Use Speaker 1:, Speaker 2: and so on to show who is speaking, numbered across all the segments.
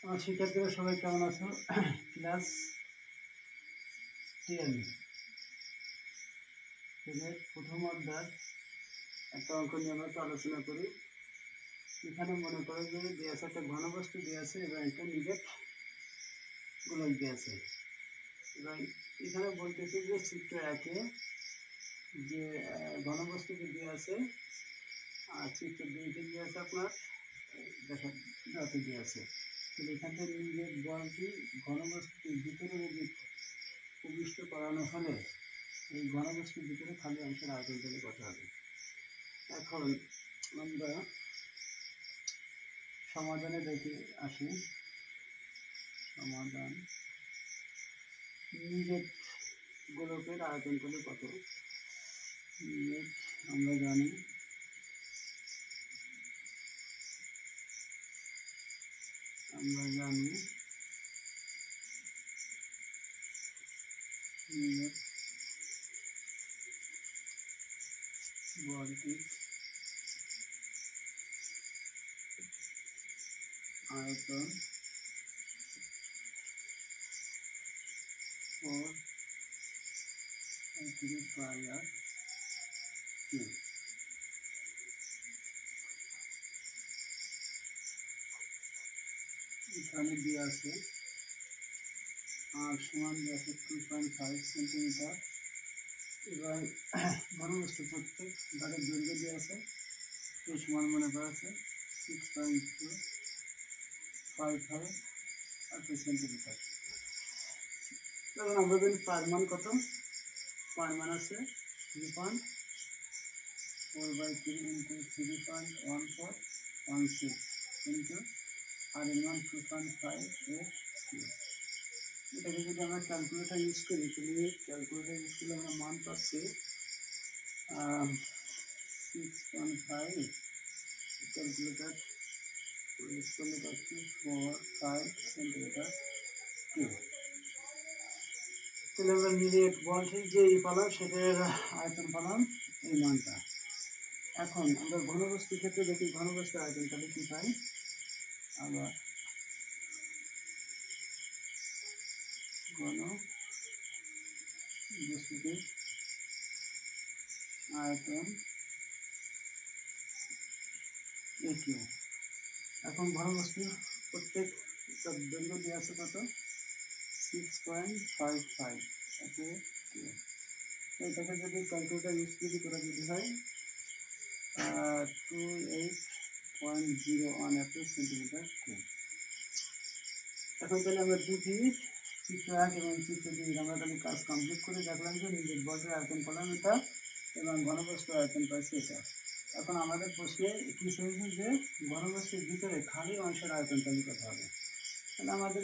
Speaker 1: আমার শিক্ষার্থীরা সবাই কেমন আছো? ক্লাস 10 প্রথম অধ্যায় একটা অঙ্ক নিয়ে আমরা একটু আলোচনা করি। এখানে মনে করো যে দেওয়া আছে একটা ঘনবস্তু দেওয়া আছে এবং একটা নিরেট গোলক দেওয়া আছে। এবং এখানে বলতেছে যে চিত্র একে যে ঘনবস্তুটি দেওয়া আছে আর চিত্র দুইটি দেওয়া আছে আপনার দেখা দেওয়া আছে। তাহলে এখান থেকে নিরেট বলটি ঘনবস্তুটির ভিতরে যদি প্রবিষ্ট করানো হলে এই ঘনবস্তুর ভিতরে খালি অংশের আয়তন তৈরি করতে হবে। এখন আমরা সমাধানে দেখে আসি। সমাধান নিরেট গোলকের আয়তন তৈরি কত? নিরেট আমরা জানি নিরেট বলটির আয়তন 4πr3 এখানে দিয়ে আছে আর সমান দিয়ে আছে 2.5 সেন্টিমিটার এবং ঘনবস্তু প্রত্যেক ধারের দৈর্ঘ্য দিয়ে আছে এই সমান মনে করা আছে 6.255 সেন্টিমিটার। তখন আমরা জানি পার মান কত? পার মান আছে 3.4/3 ইন্টু 3.1416 ইন্টু আর এর মান 2.583। এটাকে যদি আমরা ক্যালকুলেটার ইউজ করি তাহলে ক্যালকুলেটার ইউজ করলে আমরা মান পাচ্ছি 6.5 ক্যালকুলেটার ইউজ করলে পাচ্ছি 45 সেন্টিমিটার কিউব। তাহলে আমরা নিরেট বলটির যে পালাম সেটার আয়তন পালাম এই মানটা। এখন আমরা ঘনবস্তুর ক্ষেত্রে দেখি ঘনবস্তুর আয়তন তাহলে কি পাই। আবার ঘনবস্তুটির আয়তন এ কিউ। এখন ঘনবস্তু প্রত্যেক দৈর্ঘ্য দেওয়া আছে কত? 6.55 এটাকে যদি ক্যালকুলেটার ইউজ যদি করা যদি হয় 28.01 সেন্টিমিটার কিউব। এখন তাহলে আমরা দুটি চিত্র 1 এবং চিত্র 2 আমরা তাহলে কাজ কমপ্লিট করে দেখলাম যে নিরেট বলটির আয়তন পেলাম এটা এবং ঘনবস্তুর আয়তন পাইছি এটা। এখন আমাদের প্রশ্নে কি শুনেছি যে ঘনবস্তুর ভিতরে খালি অংশের আয়তন তাহলে কত হবে। তাহলে আমাদের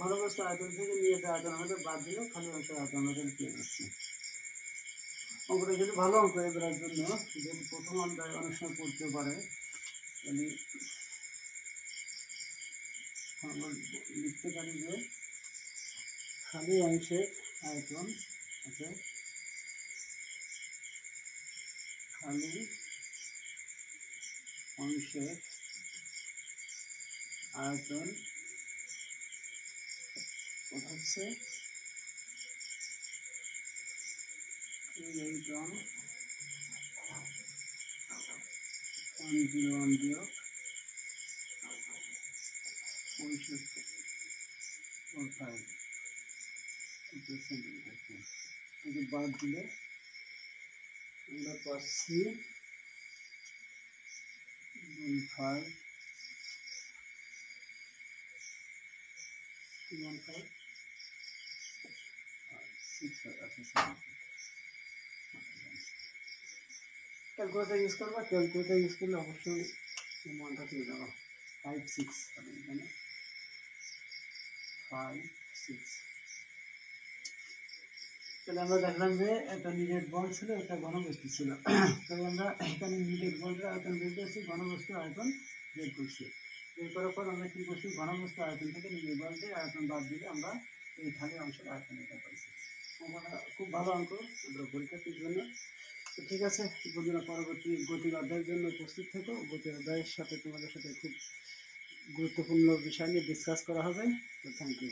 Speaker 1: ঘনবস্তু আয়তন থেকে নিরেট আয়তন আমাদের বাদ দিলে খালি অংশের আয়তন আমাদের পেয়ে যাচ্ছে। অঙ্কটা যদি ভালো অঙ্ক এবার জন্য যদি প্রথম অধ্যায় অনেক সময় পড়তে পারে তাহলে আমরা লিখতে পারি যে খালি অংশের আয়তন আছে খালি অংশের আয়তন হচ্ছে 101 বিয়োগ 45 সেন্টিমিটার কিউব বাদ দিলে আমরা পাচ্ছি 15.6 ক্যালকুলেটার ইউজ করবা। ক্যালকুলেটার ইউজ করলে অবশ্যই মানটা পেয়ে যাবো 56 এখানে 56। তাহলে আমরা দেখলাম যে একটা নিরেট বল ছিল একটা ঘনবস্তু ছিল। তাহলে আমরা এখানে নিরেট বলটার আয়তন বের করছি ঘনবস্তুর আয়তন বের করছি। বের করার পর আমরা কী করছি ঘনবস্তুর আয়তন থেকে নিরেট বলটির আয়তন বাদ দিলে আমরা এই খালি অংশের আয়তন এটা পাইছি। অঙ্কটা খুব ভালো অঙ্ক আমরা পরীক্ষার্থীর জন্য। তো ঠিক আছে বন্ধুরা, পরবর্তী গতির অধ্যায়ের জন্য প্রস্তুত থেকো। গতির অধ্যায়ের সাথে তোমাদের সাথে খুব গুরুত্বপূর্ণ বিষয় নিয়ে ডিসকাস করা হবে। তো থ্যাংক ইউ।